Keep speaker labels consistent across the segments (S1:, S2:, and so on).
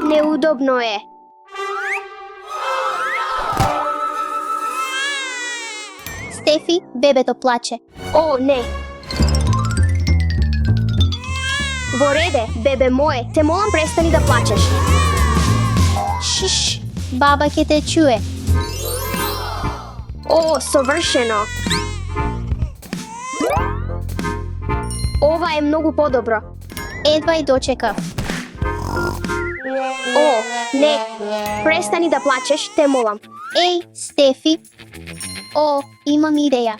S1: Неудобно е.
S2: Стефи, бебето плаче.
S1: О, не. Во реде, бебе мое, те молам престани да плачеш.
S2: Шиш, баба ќе те чуе.
S1: О, совршено. Ова е многу подобро.
S2: Едва и дочекав.
S1: О, не. Престани да плачеш, те молам.
S2: Еј, Стефи. О, имам идеја.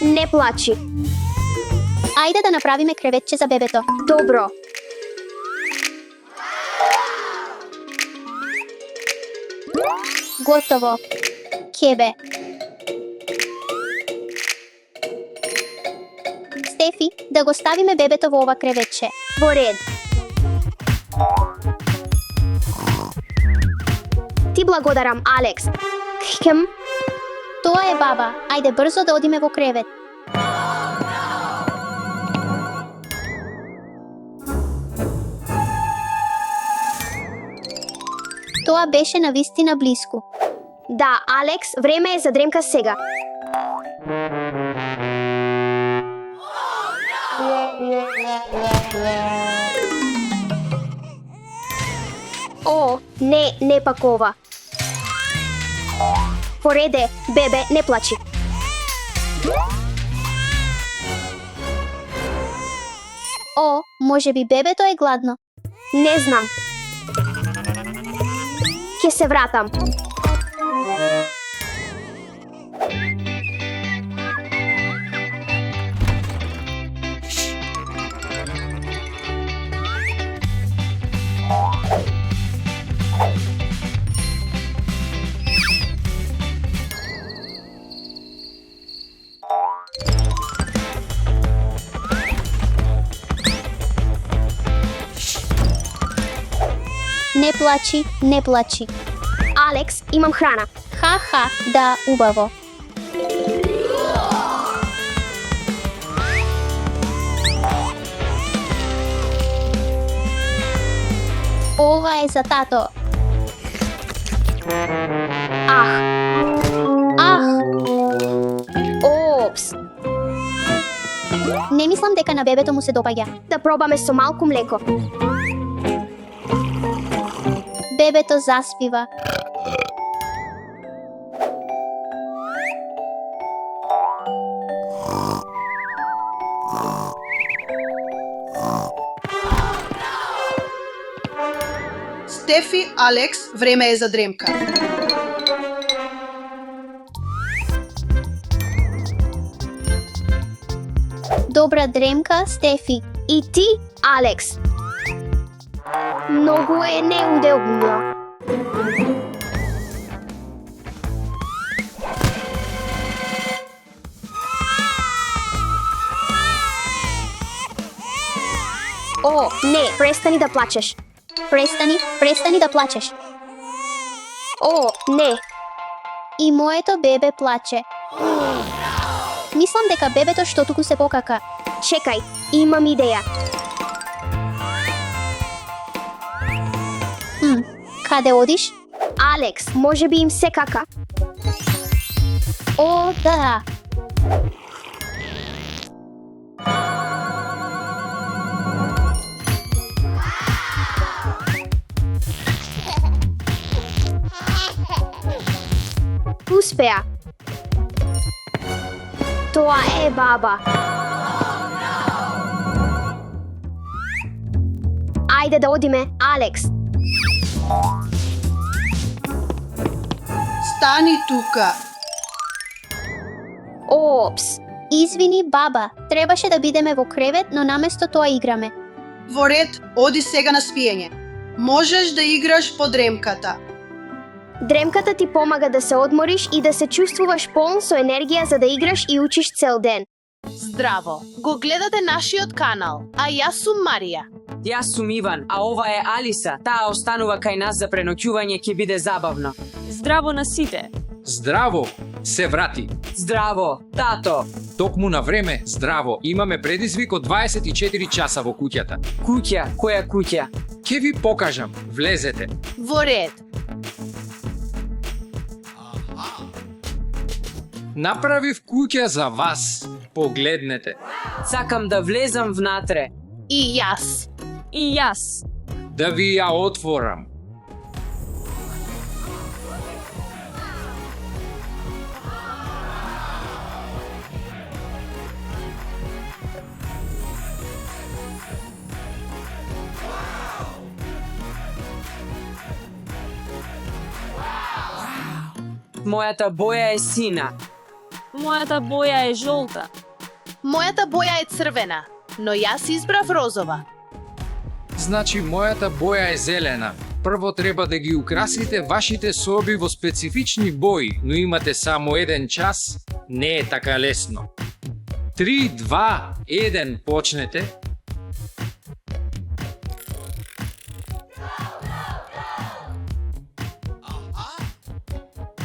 S1: Не плачи.
S2: Ајде да направиме креветче за бебето.
S1: Добро.
S2: Готово. Кебе. Стефи, да го ставиме бебето во ова креветче.
S1: Во ред. Ти благодарам, Алекс. Кхем.
S2: Тоа е баба. Ајде брзо да одиме во кревет. Тоа беше навистина блиску.
S1: Да, Алекс, време е за дремка сега. О, не пакова. Во реде, бебе, не плачи.
S2: О, може би бебето е гладно.
S1: Не знам. Ќе се вратам.
S2: Не плачи, не плачи.
S1: Алекс, имам храна.
S2: Ха-ха, да, убаво. Ова е за тато.
S1: Ах. Опс.
S2: Не мислам дека на бебето му се допаѓа.
S1: Да пробаме со малку млеко.
S2: Бебето заспива.
S3: Стефи, Алекс, време е за дремка.
S2: Добра дремка, Стефи.
S1: И ти, Алекс. Многу е неудобно. О, не, престани да плачеш.
S2: Престани да плачеш.
S1: О, не.
S2: И моето бебе плаче. Мислам дека бебето што туку се покака.
S1: Чекај, имам идеја.
S2: Каде одиш?
S1: Алекс, може би им се кака.
S2: О, да.
S1: Успеа. Тоа е баба. Ајде да одиме, Алекс.
S3: Стани тука.
S1: Опс,
S2: Извини, баба, требаше да бидеме во кревет, но наместо тоа играме.
S3: Во ред, оди сега на спиење. Можеш да играш по дремката.
S1: Дремката ти помага да се одмориш и да се чувствуваш полн со енергија за да играш и учиш цел ден.
S4: Здраво, го гледате нашиот канал, а јас сум Марија.
S5: Јас сум Иван, а ова е Алиса. Таа останува кај нас за преноќување, ќе биде забавно.
S6: Здраво на сите.
S7: Здраво, се врати.
S5: Здраво, тато.
S7: Токму на време, здраво, имаме предизвик од 24 часа во куќата.
S5: Куќа, која куќа?
S7: Ке ви покажам, влезете.
S4: Во ред,
S7: Направив куќа за вас. Погледнете.
S5: Сакам да влезам внатре.
S4: и јас.
S6: И јас.
S7: Да ви ја отворам.
S5: Мојата боја е сина.
S6: Мојата боја е жолта.
S4: Мојата боја е црвена, но јас избрав розова.
S7: Значи, мојата боја е зелена. Прво треба да ги украсите вашите соби во специфични бои, но имате само 1 час. Не е така лесно. 3, 2, 1, почнете.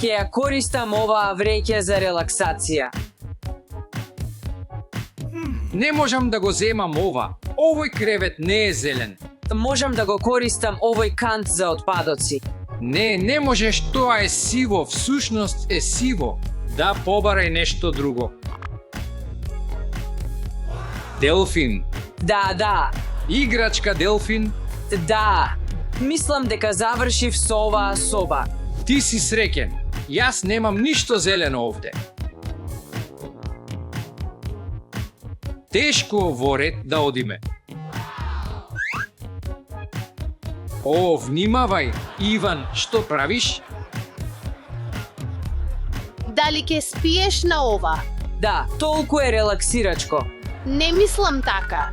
S5: Ќе ја користам оваа вреќе за релаксација.
S7: Не можам да го земам ова. Овој кревет не е зелен.
S5: Можам да го користам овој кант за отпадоци.
S7: Не можеш, тоа е сиво, всушност е сиво. Да, побарај нешто друго. Делфин.
S5: Да.
S7: Играчка Делфин.
S5: Да. Мислам дека завршив со оваа соба.
S7: Ти си среќен. Јас немам ништо зелено овде. Тешко во ред да одиме. О, внимавај, Иван, што правиш?
S4: Дали ќе спиеш на ова?
S5: Да, толку е релаксирачко.
S4: Не мислам така.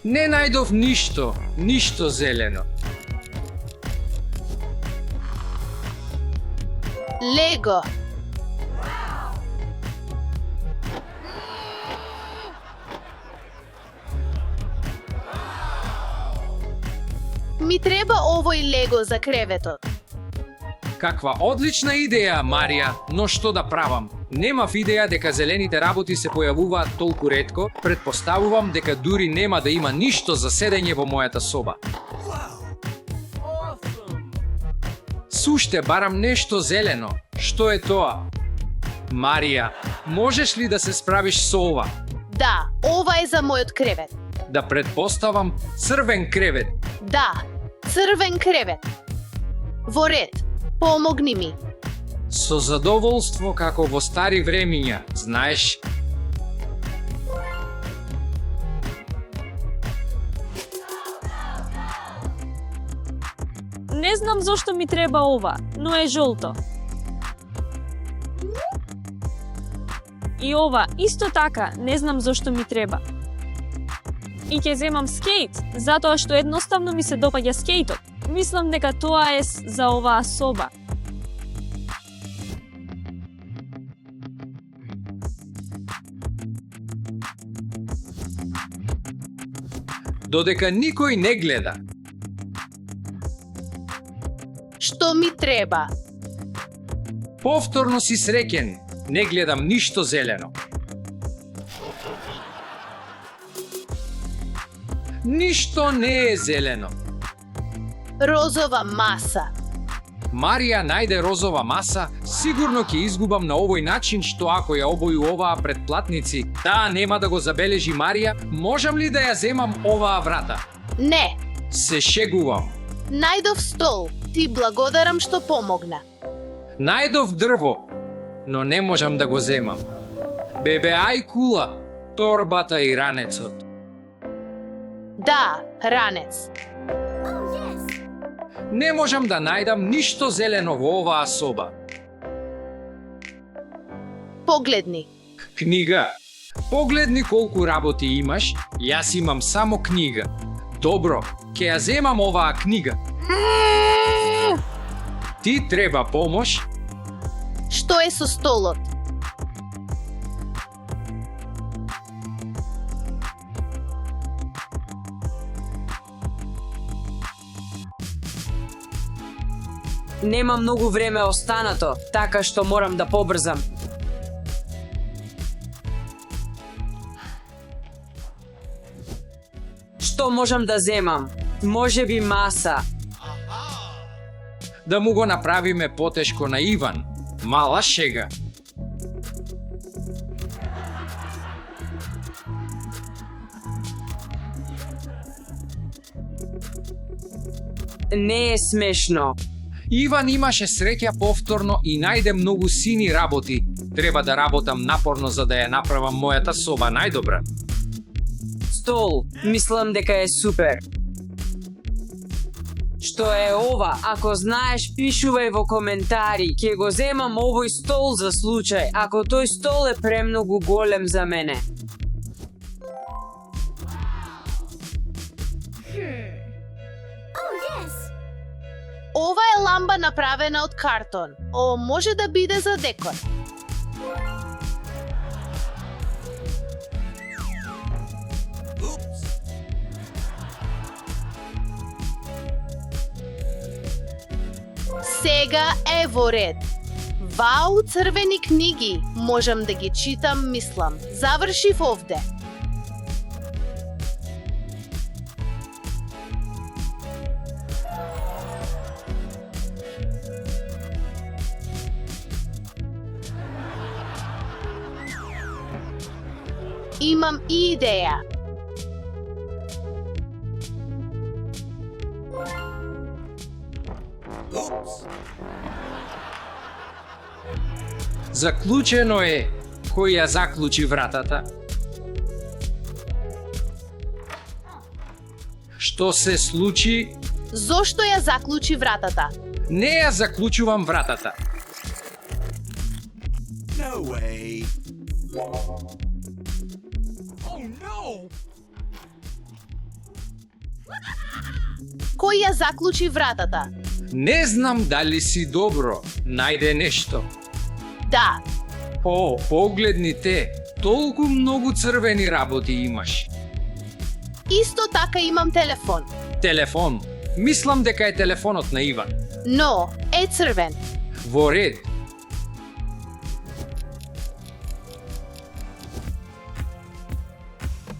S7: Не најдов ништо зелено.
S4: Лего. Ми треба овој лего за креветот.
S7: Каква одлична идеја, Марија, но што да правам? Немав идеја дека зелените работи се појавуваат толку ретко, предпоставувам дека дури нема да има ништо за седење во мојата соба. Суште барам нешто зелено. Што е тоа? Марија, можеш ли да се справиш со ова?
S4: Да, ова е за мојот кревет.
S7: Да предпоставам црвен кревет.
S4: Да, црвен кревет. Во ред, помогни ми.
S7: Со задоволство како во стари времиња, знаеш.
S6: Не знам зошто ми треба ова, но е жолто. И ова, исто така, не знам зошто ми треба. И ќе земам скејт, затоа што едноставно ми се допаѓа скејтот. Мислам дека тоа е за оваа соба.
S7: Додека никој не гледа.
S4: Што ми треба?
S7: Повторно си среќен. Не гледам ништо зелено. Ништо не е зелено.
S4: Розова маса.
S7: Марија најде розова маса, сигурно ќе изгубам на овој начин, што ако ја обоју оваа предплатници, таа нема да го забележи Марија. Можам ли да ја земам оваа врата?
S4: Не,
S7: Се шегувам.
S4: најдов стол. Ти благодарам што помогна.
S7: Најдов дрво, но не можам да го земам. Бебе, ај кула, торбата и ранецот.
S4: Да, ранец.
S7: Не можам да најдам ништо зелено во оваа соба.
S4: Погледни.
S7: Книга. Погледни колку работи имаш, јас имам само книга. Добро, ќе ја земам оваа книга. Ти треба помош?
S4: Што е со столот?
S5: Нема многу време останато, така што морам да побрзам. Што можам да земам? Можеби маса.
S7: Да му го направиме потешко на Иван. Мала шега.
S5: Не е смешно.
S7: Иван имаше среќа повторно и најде многу сини работи. Треба да работам напорно за да ја направам мојата соба најдобра.
S5: Стол, мислам дека е супер. Што е ова? Ако знаеш, пишувај во коментари. Ќе го земам овој стол за случај, ако тој стол е премногу голем за мене.
S4: Ова е ламба направена од картон. О, може да биде за декор. Сега е во ред. Вау, црвени книги. Можам да ги читам, мислам. Завршив овде. Имам и идеја.
S7: Заклучено е. Кој ја заклучи вратата? Што се случи?
S4: Зошто ја заклучи вратата?
S7: Не ја заклучувам вратата.
S8: No way. Oh no!
S4: Кој ја заклучи вратата?
S7: Не знам дали си добро. Најде нешто.
S4: Да,
S7: О, погледни те. Толку многу црвени работи имаш.
S4: исто така имам телефон,
S7: Телефон. Мислам дека е телефонот на Иван.
S4: но е црвен.
S7: Во ред.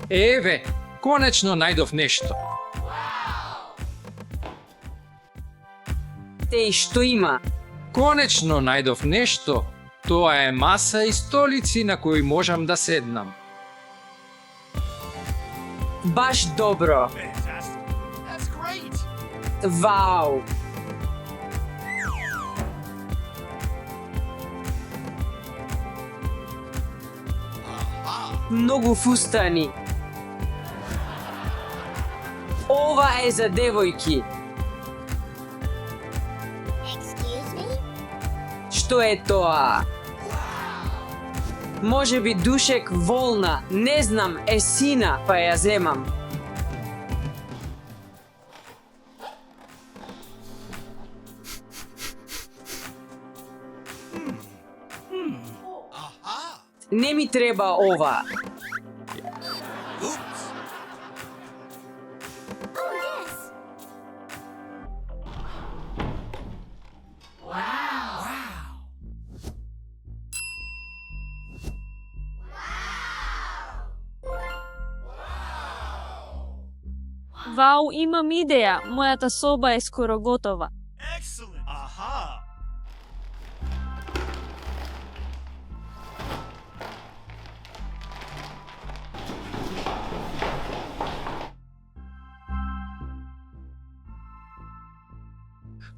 S7: Еве, конечно најдов нешто.
S5: Теј што има?
S7: Конечно најдов нешто. Тоа е маса и столици на кои можам да седнам.
S5: Баш добро.
S8: Fantastic. That's great.
S5: Вау! Многу фустани. Ова е за девојки. Што е тоа? Може би душек волна, не знам, е сина, па ја земам. Не ми треба ова.
S8: Oops.
S6: Вау, имам идеја. Мојата соба е скоро готова.
S8: Excellent. Aha.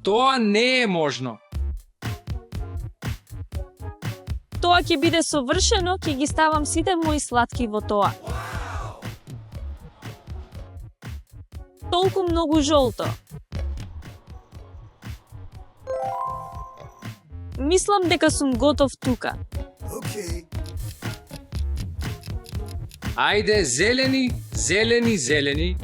S7: Тоа не е можно.
S6: Тоа ќе биде совршено, ќе ги ставам сите мои сладки во тоа. Толку многу жолто. Мислам дека сум готов тука.
S8: Okay.
S7: Ајде, зелени, зелени, зелени.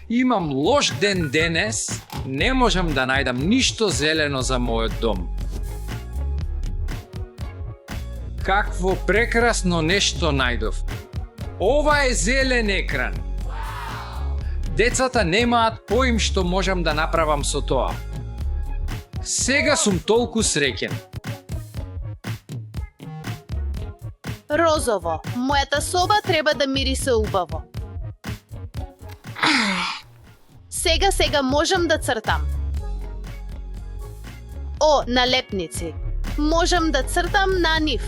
S7: Имам лош ден денес, не можам да најдам ништо зелено за мојот дом. Какво прекрасно нешто најдов. Ова е зелен екран. Децата немаат поим што можам да направам со тоа. Сега сум толку среќен.
S4: Розово, мојата соба треба да мирисе убаво. Сега можам да цртам. О, налепници. Можам да цртам на нив.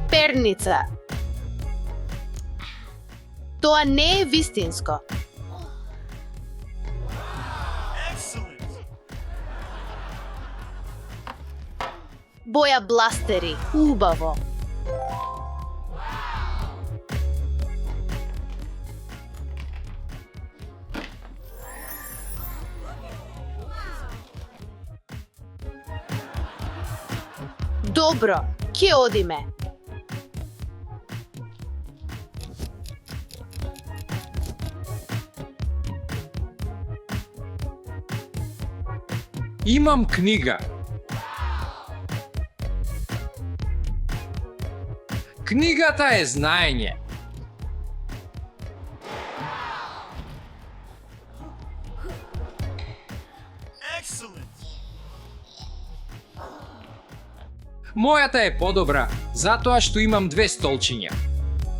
S4: Перница. Тоа не е вистинско.
S8: Excellent.
S4: Боја бластери, убаво. Добро, ќе одиме.
S7: Имам книга. Книгата е знаење.
S8: Excellent.
S7: Мојата е подобра, затоа што имам 2 столчиња.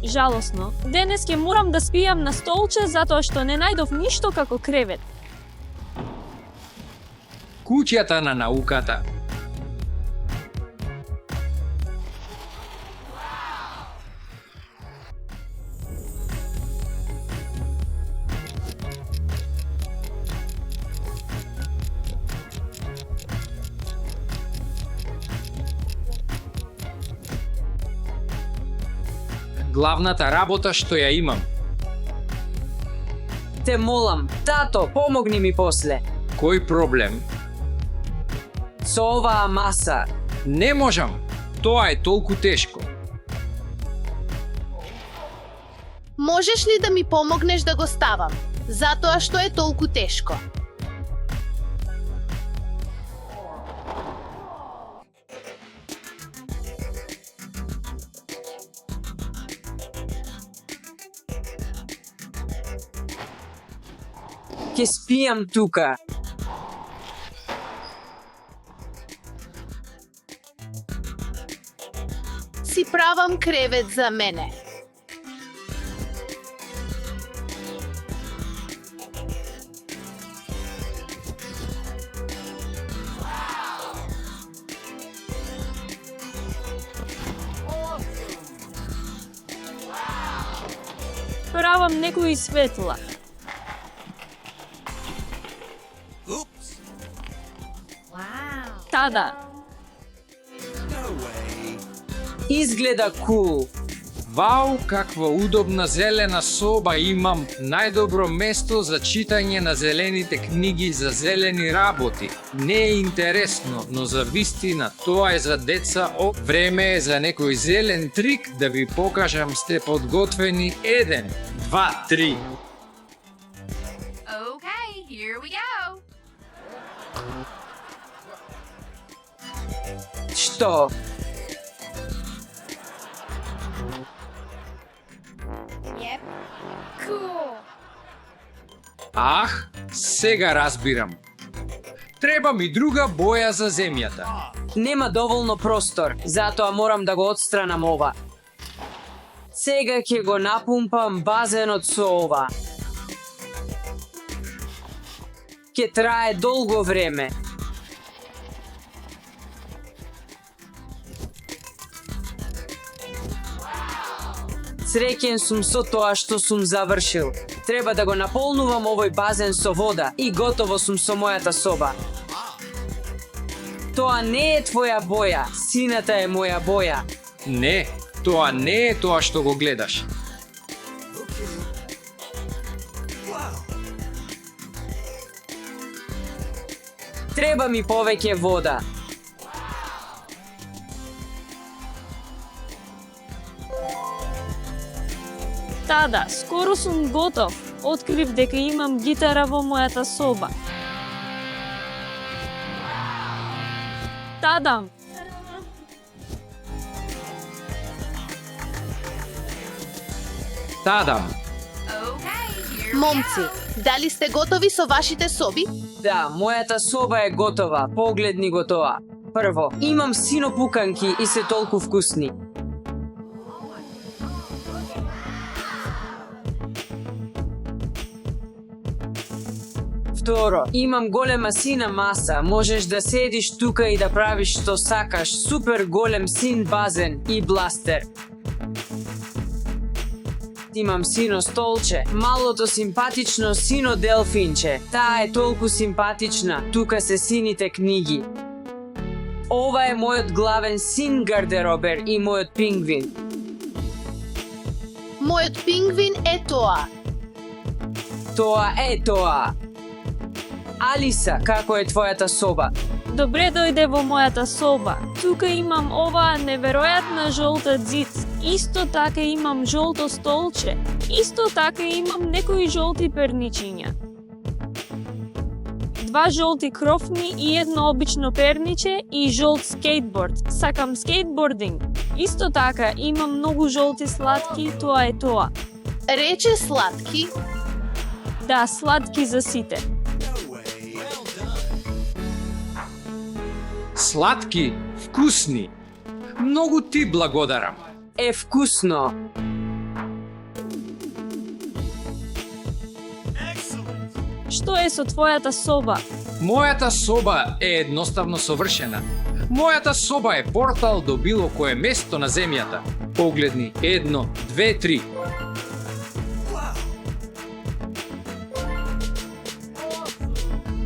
S6: Жалосно. Денес ќе морам да спијам на столче затоа што не најдов ништо како кревет.
S7: Куќата на науката. Главната работа што ја имам.
S5: Те молам, тато, помогни ми после.
S7: Кој проблем?
S5: Со оваа маса.
S7: Не можам. Тоа е толку тешко.
S4: Можеш ли да ми помогнеш да го ставам? Затоа што е толку тешко.
S5: Ќе спијам тука.
S4: Си правам кревет за мене.
S6: Правам некои светла.
S8: Oops.
S6: Тада.
S8: No way.
S5: Изгледа кул.
S7: Вау, каква удобна зелена соба имам. Најдобро место за читање на зелените книги за зелени работи. Не е интересно, но за вистина тоа е за деца. Време е за некој зелен трик да ви покажам. Сте подготвени? 1, 2, 3.
S9: Okay, here we go.
S5: Што?
S9: Yep. Cool.
S7: Ах, сега разбирам. Треба ми друга боја за земјата.
S5: Нема доволно простор, затоа морам да го отстранам ова. Сега ќе го напумпам базенот со ова. Ќе трае долго време. Среќен сум со тоа што сум завршил. Треба да го наполнувам овој базен со вода и готово сум со мојата соба. Тоа не е твоја боја, сината е моја боја.
S7: Не, тоа не е тоа што го гледаш.
S8: Wow.
S5: Треба ми повеќе вода.
S6: Тада, скоро сум готов. Открив дека имам гитара во мојата соба. Тадам.
S7: Тадам.
S9: Okay, here we
S4: Момци, дали сте готови со вашите соби?
S5: Да, мојата соба е готова. Погледни го тоа. Прво, имам синопуканки и се толку вкусни. Второ, имам голема сина маса. Можеш да седиш тука и да правиш што сакаш. Супер голем син базен и бластер. Имам сино столче, малото симпатично сино делфинче. Таа е толку симпатична, тука се сините книги. Ова е мојот главен син гардеробер и мојот пингвин.
S4: Мојот пингвин е тоа.
S5: Тоа е тоа. Алиса, како е твојата соба?
S6: Добре дојде во мојата соба. Тука имам оваа неверојатна жолта ѕид. Исто така имам жолто столче. Исто така имам некои жолти перничиња. 2 жолти крофни и едно обично перниче и жолт скейтборд. Сакам скейтбординг. Исто така имам многу жолти сладки, тоа е тоа.
S4: Рече сладки.
S6: Да, сладки за сите.
S7: Сладки, вкусни. Многу ти благодарам.
S5: Е вкусно.
S6: Што е со твојата соба?
S7: Мојата соба е едноставно совршена. Мојата соба е портал до било кое место на земјата. Погледни, 1, 2, 3.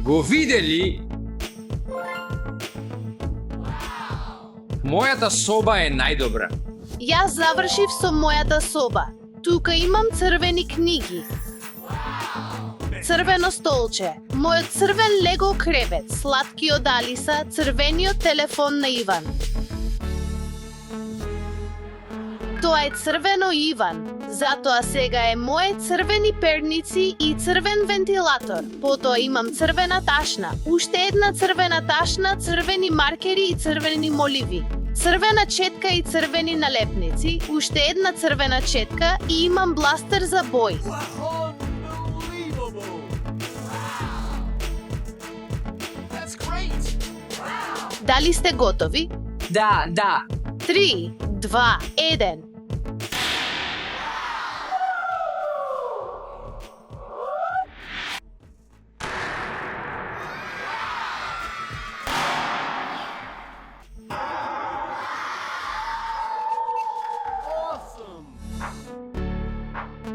S7: Го видели? Мојата соба е најдобра.
S4: Јас завршив со мојата соба. Тука имам црвени книги. Црвено столче, мојот црвен лего кревет, сладки од Алиса, црвениот телефон на Иван. Тоа е црвено Иван, затоа сега е моje црвени перници и црвен вентилатор. Потоа имам црвена ташна, уште една црвена ташна, црвени маркери и црвени моливи. Црвена четка и црвени налепници, уште една црвена четка и имам бластер за бои.
S8: That's great.
S4: Дали сте готови?
S5: Да, да.
S4: 3, 2, 1.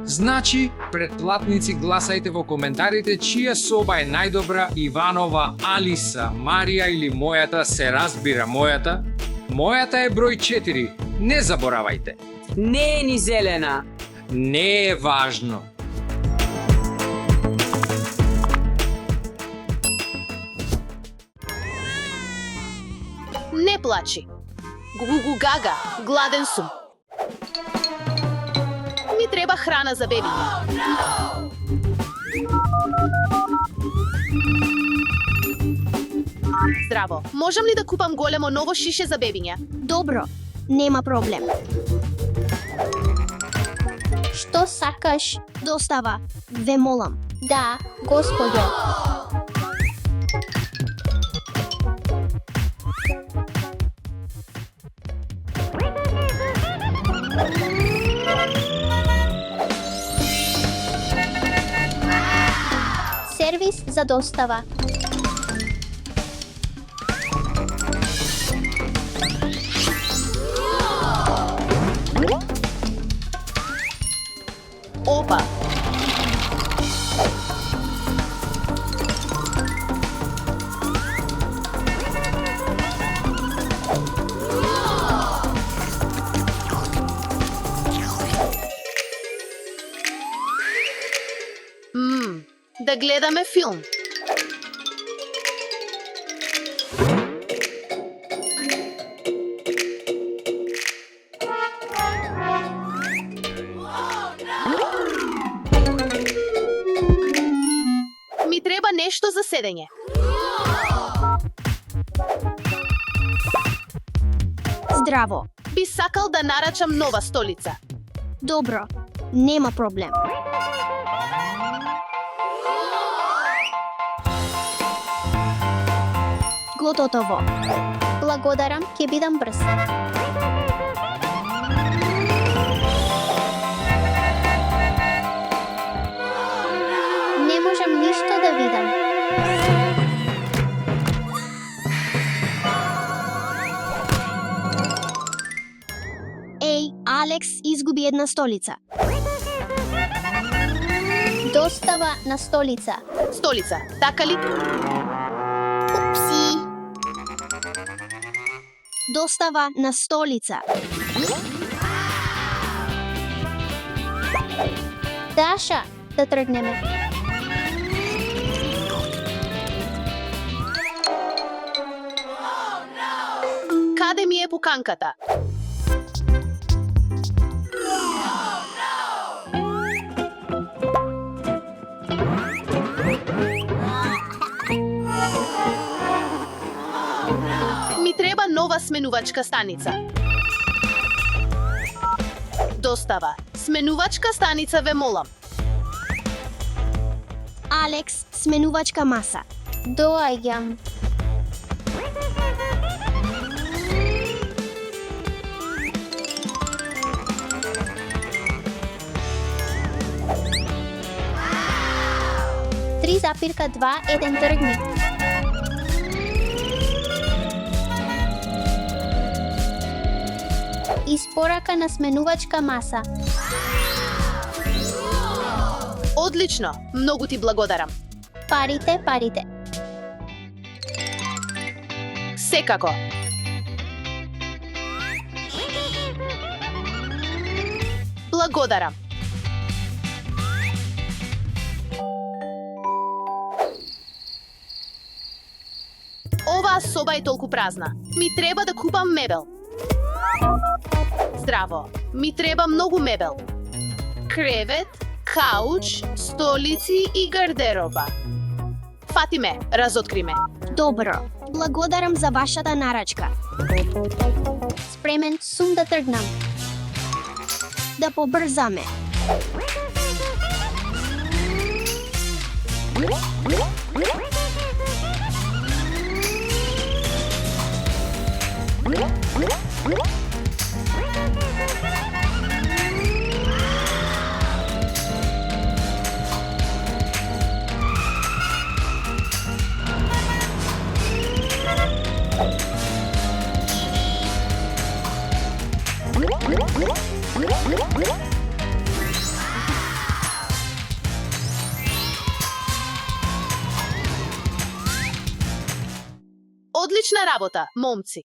S7: Значи, претплатници гласајте во коментарите чија соба е најдобра, Иванова, Алиса, Марија или мојата, се разбира мојата. Мојата е број 4. Не заборавајте.
S5: Не е ни зелена.
S7: Не е важно.
S4: Не плачи. Гугу гага, гладен сум. Ми треба храна за бебиња. Здраво, можам ли да купам големо ново шише за бебиња?
S1: Добро, нема проблем.
S2: Што сакаш?
S1: Достава, ве молам.
S2: Да, господјо. Сервис за достава.
S4: Опа. Да гледаме филм. нешто за седење.
S2: Здраво.
S4: Би сакал да нарачам нова столица.
S2: Добро. Нема проблем. Готово. Благодарам, ќе бидам брз. Не можам ништо да видам. Еј, Алекс изгуби една столица. Достава на столица.
S4: Столица, така ли?
S2: Упси. Достава на столица. Даша, да тргнеме.
S4: Каде ми е пуканката? Ми треба нова сменувачка станица. Достава. Сменувачка станица ве молам.
S2: Алекс, сменувачка маса. Доаѓам. Три запирка 2, 1 тргни. Испорака на сменувачка маса.
S4: Одлично, многу ти благодарам.
S2: Парите, парите.
S4: Секако. Благодарам. Оваа соба е толку празна. Ми треба да купам мебел. Здраво. Ми треба многу мебел. Кревет, кауч, столици и гардероба. Фатиме, разоткри ме.
S2: Добро. Благодарам за вашата нарачка. Спремен сум да тргнам. Да побрзаме.
S4: Одлична работа, момци.